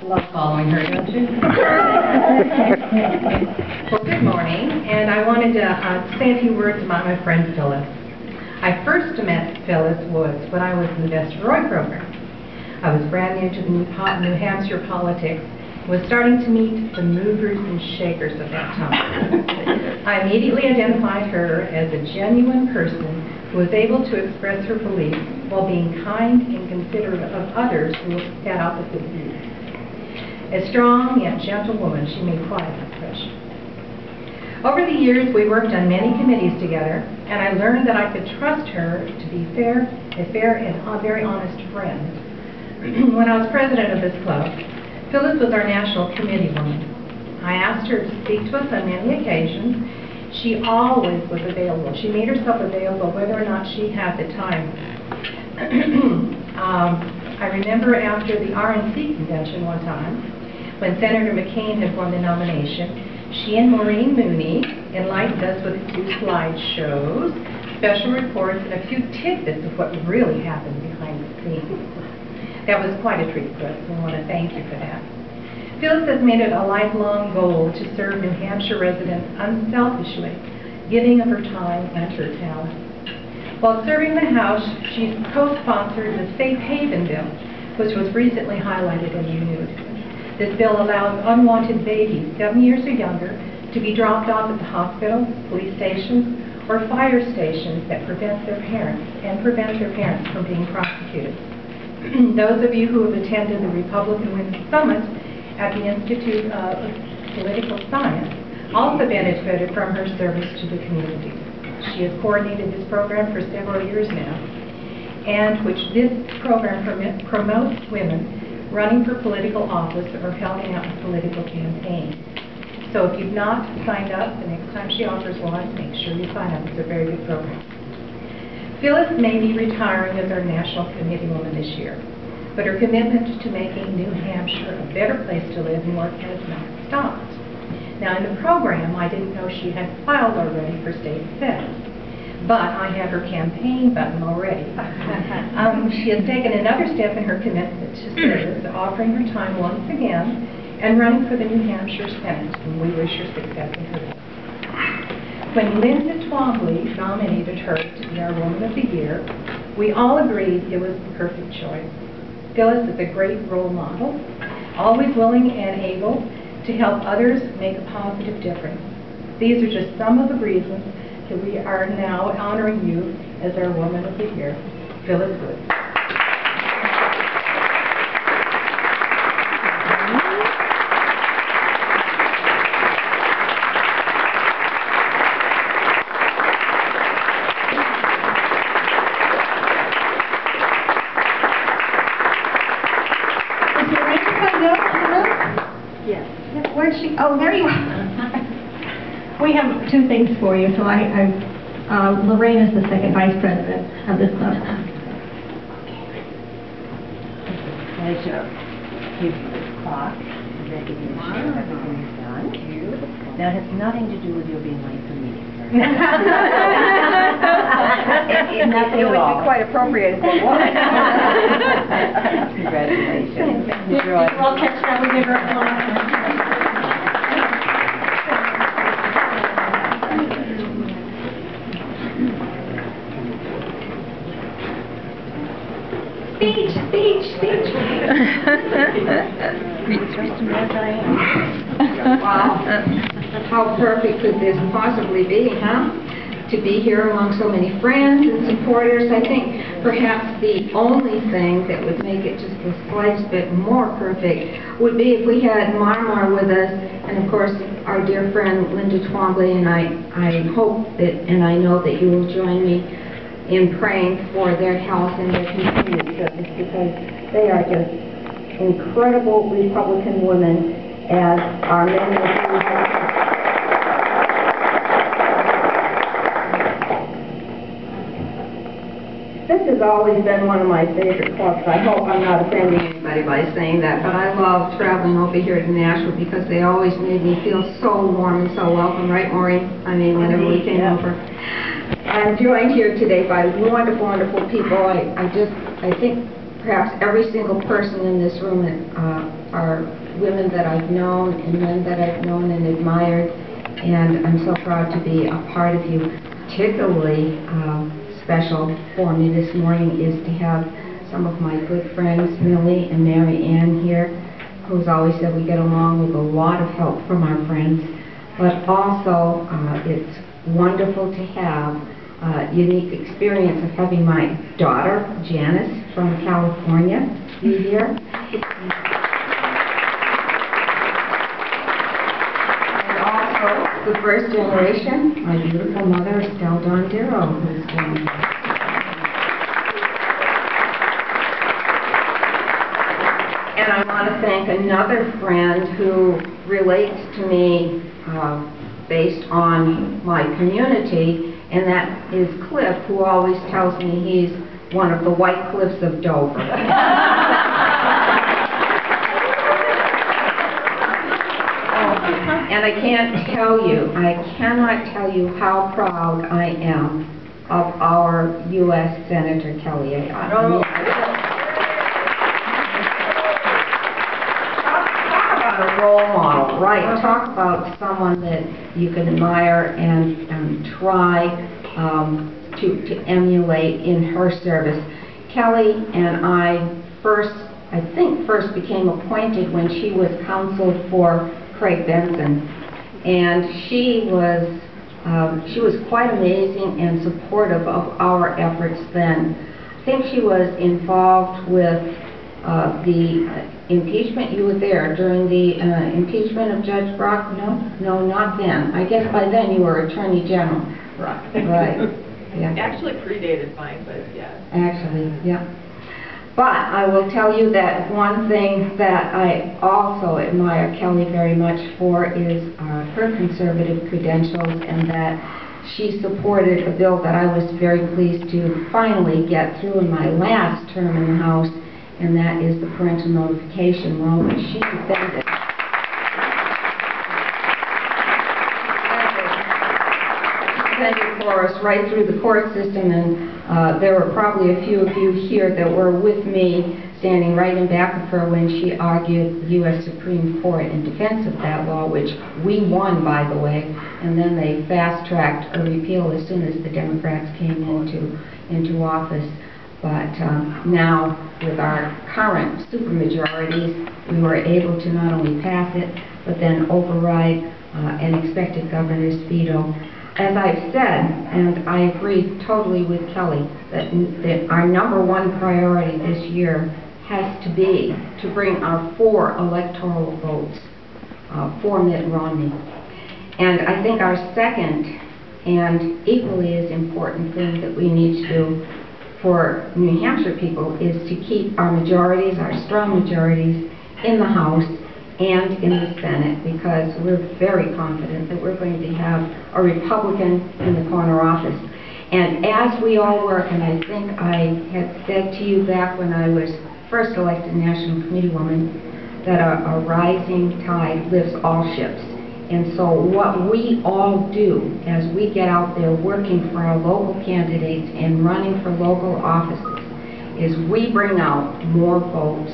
love following her, don't you? Well, good morning, and I wanted to say a few words about my friend Phyllis. I first met Phyllis Woods when I was in the Best Roy program. I was brand new to the New Hampshire politics, was starting to meet the movers and shakers of that time. I immediately identified her as a genuine person who was able to express her beliefs while being kind and considerate of others who had opposite views. A strong yet gentle woman, she made quite an impression. Over the years, we worked on many committees together, and I learned that I could trust her to be a fair and very honest friend. When I was president of this club, Phyllis was our national committee woman. I asked her to speak to us on many occasions. She always was available. She made herself available whether or not she had the time. I remember after the RNC convention one time, when Senator McCain had won the nomination, she and Maureen Mooney enlightened us with 2 slideshows, special reports, and a few tidbits of what really happened behind the scenes. That was quite a treat for us, and I want to thank you for that. Phyllis has made it a lifelong goal to serve New Hampshire residents unselfishly, giving of her time and her talent. While serving the House, she's co-sponsored the Safe Haven Bill, which was recently highlighted in the news. This bill allows unwanted babies 7 years or younger to be dropped off at the hospital, police stations, or fire stations that prevent their parents from being prosecuted. Those of you who have attended the Republican Women's Summit at the Institute of Political Science also benefited from her service to the community. She has coordinated this program for several years now, and this program promotes women running for political office or helping out with political campaigns. So if you've not signed up, the next time she offers one, make sure you sign up. It's a very good program. Phyllis may be retiring as our National Committee woman this year, but her commitment to making New Hampshire a better place to live and work has not stopped. Now, in the program, I didn't know she had filed already for state senate, but I have her campaign button already. She has taken another step in her commitment to service, offering her time once again and running for the New Hampshire Senate, and we wish her success in her work. When Linda Twombly nominated her to be our Woman of the Year, we all agreed it was the perfect choice. Phyllis is a great role model, always willing and able to help others make a positive difference. These are just some of the reasons that we are now honoring you as our Woman of the Year, Phyllis Woods. Where's she? Oh, there you are. We have 2 things for you. So Lorraine is the second vice president of this club. Pleasure. Give you the clock. Recognition. Everything's done. Now, it has nothing to do with your being late for meetings. Nothing It would be quite appropriate if it was. Congratulations. We're all catching up. We give her a applause. Speech. Wow. How perfect could this possibly be, huh? To be here among so many friends and supporters. I think perhaps the only thing that would make it just a slight bit more perfect would be if we had Marmar with us, and of course our dear friend Linda Twombly, and I hope that, and I know that you will join me in praying for their health and their continued service, because they are just incredible Republican women, as are many of you. This has always been one of my favorite clubs. I hope I'm not offending anybody by saying that, but I love traveling over here to Nashua because they always made me feel so warm and so welcome, right, Maureen? I mean, whenever we came over. I'm joined here today by wonderful, wonderful people. I think perhaps every single person in this room are women that I've known and men that I've known and admired, and I'm so proud to be a part of you. Particularly special for me this morning is to have some of my good friends, Millie and Mary Ann here, who's always said we get along with a lot of help from our friends, but also it's wonderful to have a unique experience of having my daughter, Janice, from California, be here. And also the first generation, my beautiful mother, Estelle Dondero, who's joined us. And I want to thank another friend who relates to me based on my community, and that is Cliff, who always tells me he's one of the White Cliffs of Dover. And I cannot tell you how proud I am of our U.S. Senator Kelly. A role model, right? Talk about someone that you can admire and try to emulate in her service. Kelly and I first became acquainted when she was counsel for Craig Benson, and she was quite amazing and supportive of our efforts then. I think she was involved with the impeachment. You were there during the impeachment of Judge Brock? No, not then. I guess by then you were Attorney General. Right. Yeah. Actually predated mine, but yeah. Actually, yeah. But I will tell you that one thing that I also admire Kelly very much for is her conservative credentials, and that she supported a bill that I was very pleased to finally get through in my last term in the House, and that is the parental notification law, which she defended. Defended for us right through the court system, and there were probably a few of you here that were with me standing right in back of her when she argued the U.S. Supreme Court in defense of that law, which we won, by the way, and then they fast-tracked a repeal as soon as the Democrats came into office. But now, with our current supermajorities, we were able to not only pass it, but then override an expected governor's veto. As I've said, and I agree totally with Kelly, that our number one priority this year has to be to bring our 4 electoral votes for Mitt Romney. And I think our second and equally as important thing that we need to do for New Hampshire people is to keep our majorities, our strong majorities, in the House and in the Senate, because we're very confident that we're going to have a Republican in the corner office. And as we all work, and I think I had said to you back when I was first elected National Committee Woman, that a rising tide lifts all ships. And so what we all do as we get out there working for our local candidates and running for local offices is we bring out more votes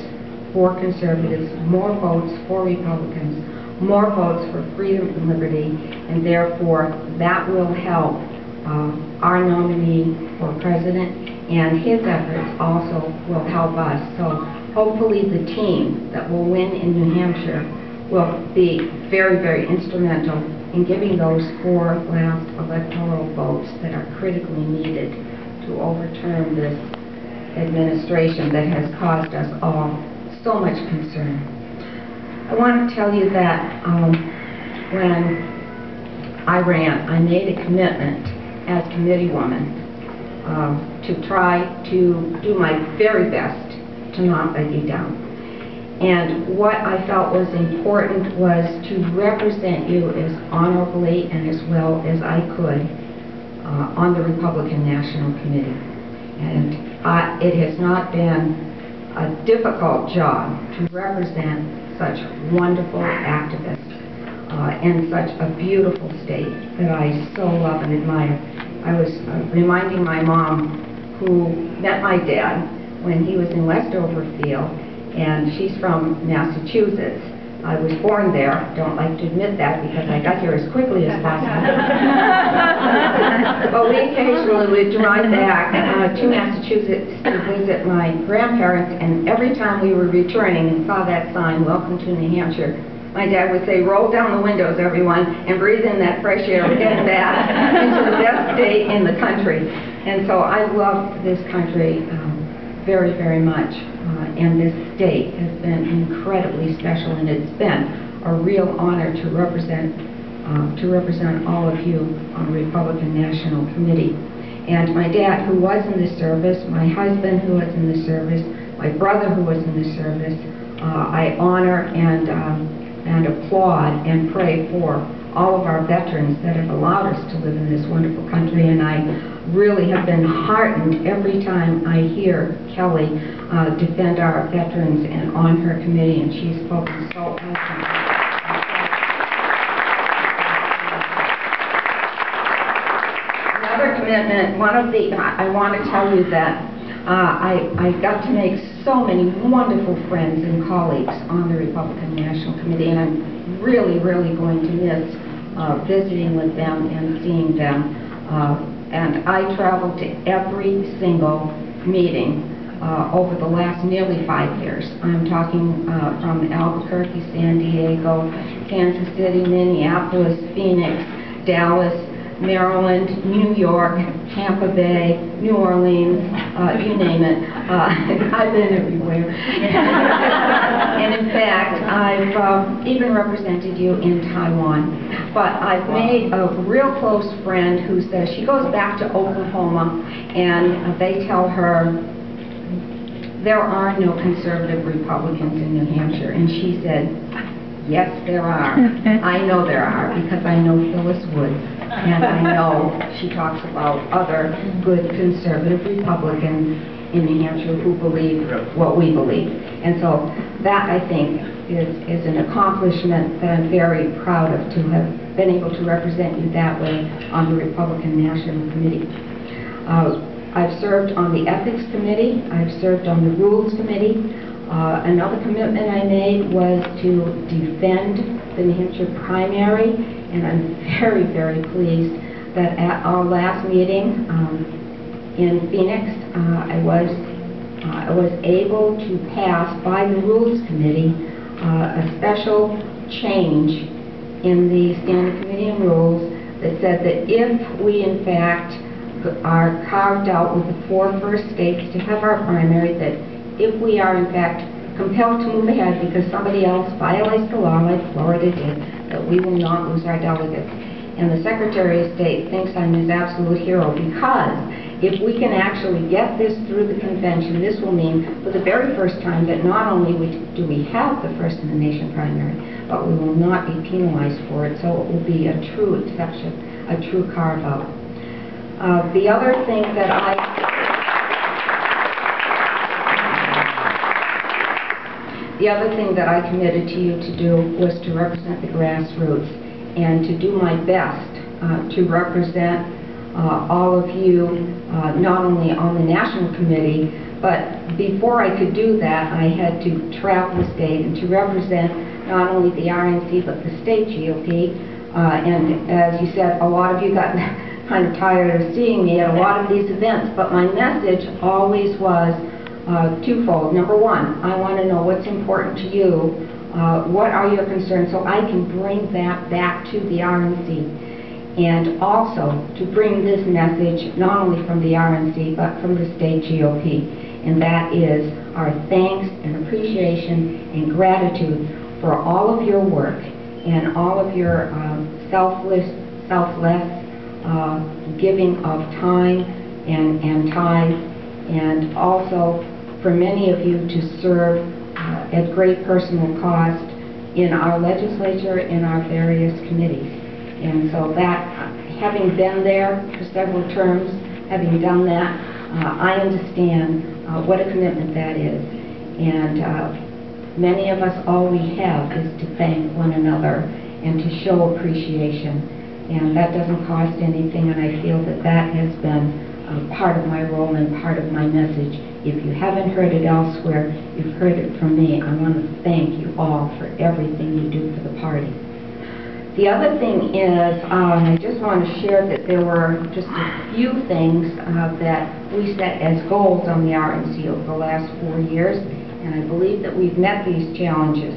for conservatives, more votes for Republicans, more votes for freedom and liberty, and therefore that will help our nominee for president, and his efforts also will help us. So hopefully the team that will win in New Hampshire will be very, very instrumental in giving those 4 last electoral votes that are critically needed to overturn this administration that has caused us all so much concern. I want to tell you that when I ran, I made a commitment as committee woman to try to do my very best to not let you down. And what I felt was important was to represent you as honorably and as well as I could on the Republican National Committee. And it has not been a difficult job to represent such wonderful activists in such a beautiful state that I so love and admire. I was reminding my mom, who met my dad when he was in Westoverfield, and she's from Massachusetts. I was born there. Don't like to admit that because I got here as quickly as possible. But we occasionally would drive back to Massachusetts to visit my grandparents, and every time we were returning and saw that sign, "Welcome to New Hampshire," my dad would say, "Roll down the windows, everyone, and breathe in that fresh air. We're getting back into the best state in the country." And so I love this country very, very much. And this state has been incredibly special, and it's been a real honor to represent all of you on the Republican National Committee. And my dad, who was in the service, my husband, who was in the service, my brother, who was in the service, I honor and applaud and pray for all of our veterans that have allowed us to live in this wonderful country. And I really have been heartened every time I hear Kelly defend our veterans and on her committee, and she's spoken so often. Another commitment, I want to tell you that I got to make so many wonderful friends and colleagues on the Republican National Committee, and I'm really, really going to miss visiting with them and seeing them. And I traveled to every single meeting over the last nearly 5 years. I'm talking from Albuquerque, San Diego, Kansas City, Minneapolis, Phoenix, Dallas, Maryland, New York, Tampa Bay, New Orleans, you name it. I've been everywhere. And in fact, I've even represented you in Taiwan. But I've made a real close friend who says she goes back to Oklahoma, and they tell her there are no conservative Republicans in New Hampshire. And she said, "Yes, there are. I know there are because I know Phyllis Woods, and I know she talks about other good conservative Republicans in New Hampshire who believe what we believe." And so that, I think, is an accomplishment that I'm very proud of, to have been able to represent you that way on the Republican National Committee. I've served on the Ethics Committee. I've served on the Rules Committee. Another commitment I made was to defend the New Hampshire primary, and I'm very, very pleased that at our last meeting in Phoenix, I was able to pass by the Rules Committee a special change in the Standing Committee on Rules that said that if we in fact are carved out with the 4 first states to have our primary, that if we are in fact compelled to move ahead because somebody else violates the law like Florida did, that we will not lose our delegates. And the Secretary of State thinks I'm his absolute hero, because if we can actually get this through the convention, this will mean for the very first time that not only do we have the first in the nation primary, but we will not be penalized for it. So it will be a true exception, a true carve-out. The other thing that I committed to you to do was to represent the grassroots and to do my best to represent all of you, not only on the National Committee, but before I could do that, I had to travel the state and to represent not only the RNC but the state GOP. And as you said, a lot of you got kind of tired of seeing me at a lot of these events, but my message always was twofold. Number one, I want to know what's important to you, what are your concerns, so I can bring that back to the RNC. And also to bring this message not only from the RNC but from the state GOP, and that is our thanks and appreciation and gratitude for all of your work and all of your selfless giving of time and tithe, and also for many of you to serve at great personal cost in our legislature, in our various committees. And so that, having been there for several terms, having done that, I understand what a commitment that is. And many of us, all we have is to thank one another and to show appreciation. And that doesn't cost anything, and I feel that that has been part of my role and part of my message If you haven't heard it elsewhere, you've heard it from me. I want to thank you all for everything you do for the party. The other thing is, I just want to share that there were just a few things that we set as goals on the RNC over the last 4 years, and I believe that we've met these challenges.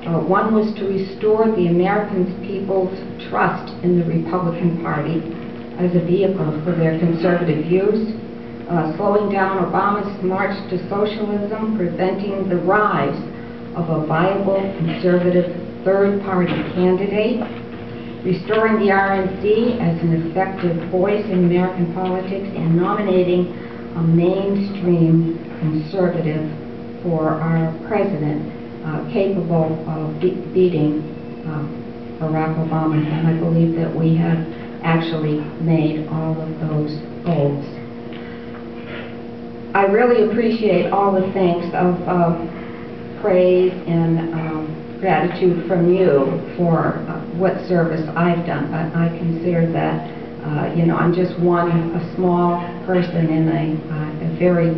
One was to restore the American people's trust in the Republican Party as a vehicle for their conservative views, slowing down Obama's march to socialism, preventing the rise of a viable conservative third-party candidate, restoring the RNC as an effective voice in American politics, and nominating a mainstream conservative for our president, capable of beating Barack Obama. And I believe that we have actually made all of those goals. I really appreciate all the thanks of praise and gratitude from you for what service I've done. I consider that, I'm just a small person in a very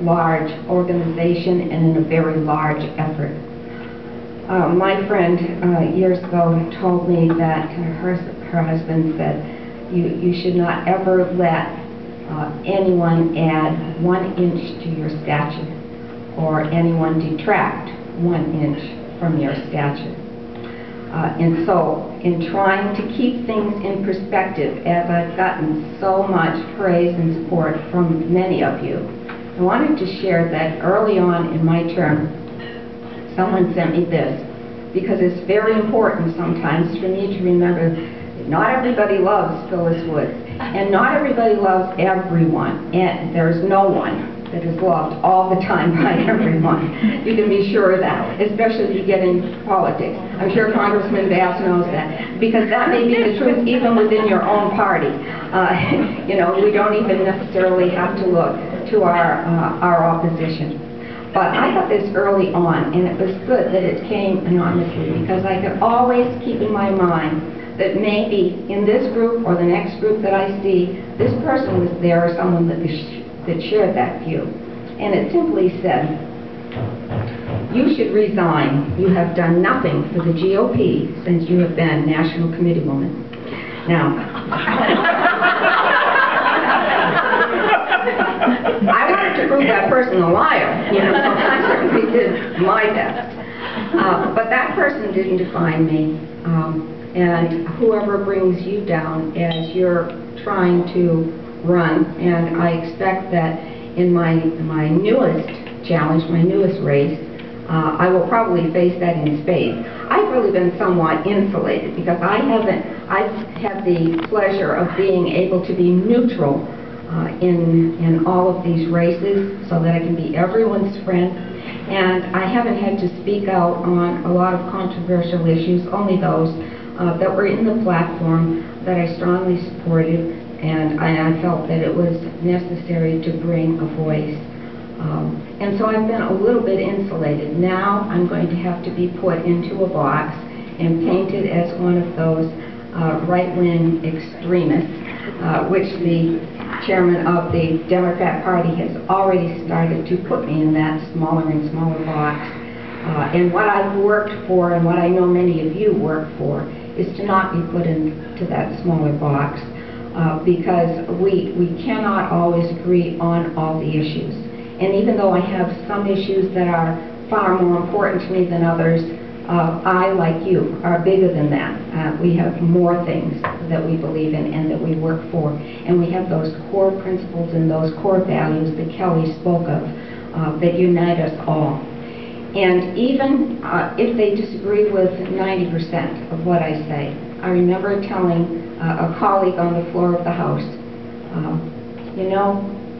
large organization and in a very large effort. My friend years ago told me that her husband said, you should not ever let anyone add 1 inch to your stature or anyone detract 1 inch from your stature. And so, in trying to keep things in perspective, as I've gotten so much praise and support from many of you, I wanted to share that early on in my term, someone sent me this, because it's very important sometimes for me to remember that not everybody loves Phyllis Woods, and not everybody loves everyone, and there's no one that is loved all the time by everyone. You can be sure of that, especially if you get in politics. I'm sure Congressman Bass knows that, because that may be the truth even within your own party. We don't even necessarily have to look to our opposition. But I got this early on, and it was good that it came anonymously, because I could always keep in my mind that maybe in this group or the next group that I see, this person was there or someone that shared that view. And it simply said, you should resign. You have done nothing for the GOP since you have been National Committee woman. Now, I wanted to prove that person a liar, so I certainly did my best. But that person didn't define me. And whoever brings you down as you're trying to run, and I expect that in my newest challenge, my newest race, I will probably face that in spades. I've really been somewhat insulated because I've had the pleasure of being able to be neutral in all of these races so that I can be everyone's friend, and I haven't had to speak out on a lot of controversial issues, only those that were in the platform that I strongly supported, and I felt that it was necessary to bring a voice. And so I've been a little bit insulated. Now I'm going to have to be put into a box and painted as one of those right-wing extremists, which the chairman of the Democrat Party has already started to put me in that smaller and smaller box. And what I've worked for, and what I know many of you work for, is to not be put into that smaller box, because we cannot always agree on all the issues. And even though I have some issues that are far more important to me than others, I, like you, are bigger than that. We have more things that we believe in and that we work for. And we have those core principles and those core values that Kelly spoke of that unite us all. And even if they disagree with 90% of what I say, I remember telling a colleague on the floor of the House,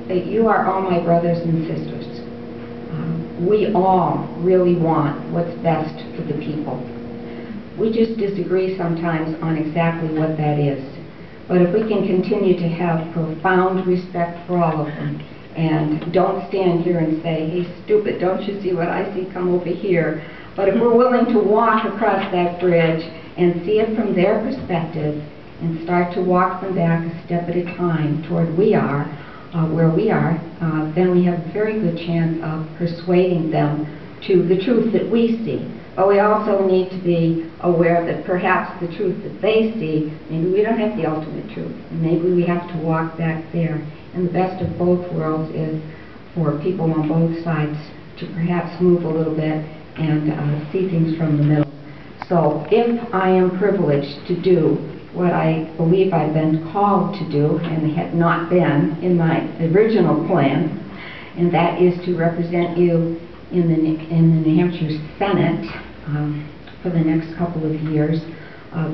that you are all my brothers and sisters. We all really want what's best for the people. We just disagree sometimes on exactly what that is. But if we can continue to have profound respect for all of them, and don't stand here and say, hey, stupid, don't you see what I see? Come over here. But if we're willing to walk across that bridge and see it from their perspective and start to walk them back a step at a time toward we are, where we are, then we have a very good chance of persuading them to the truth that we see. But we also need to be aware that perhaps the truth that they see, maybe we don't have the ultimate truth. Maybe we have to walk back there. And the best of both worlds is for people on both sides to perhaps move a little bit and see things from the middle. So if I am privileged to do what I believe I've been called to do and had not been in my original plan, and that is to represent you in the New Hampshire Senate for the next couple of years,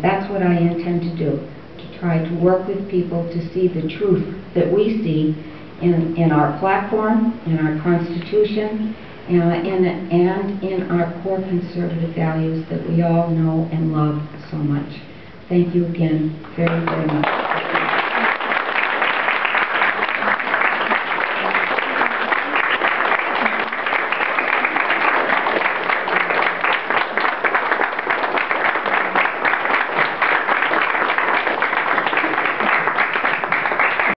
that's what I intend to do, to try to work with people to see the truth that we see in our platform, in our Constitution, and in our core conservative values that we all know and love so much. Thank you again very, very much.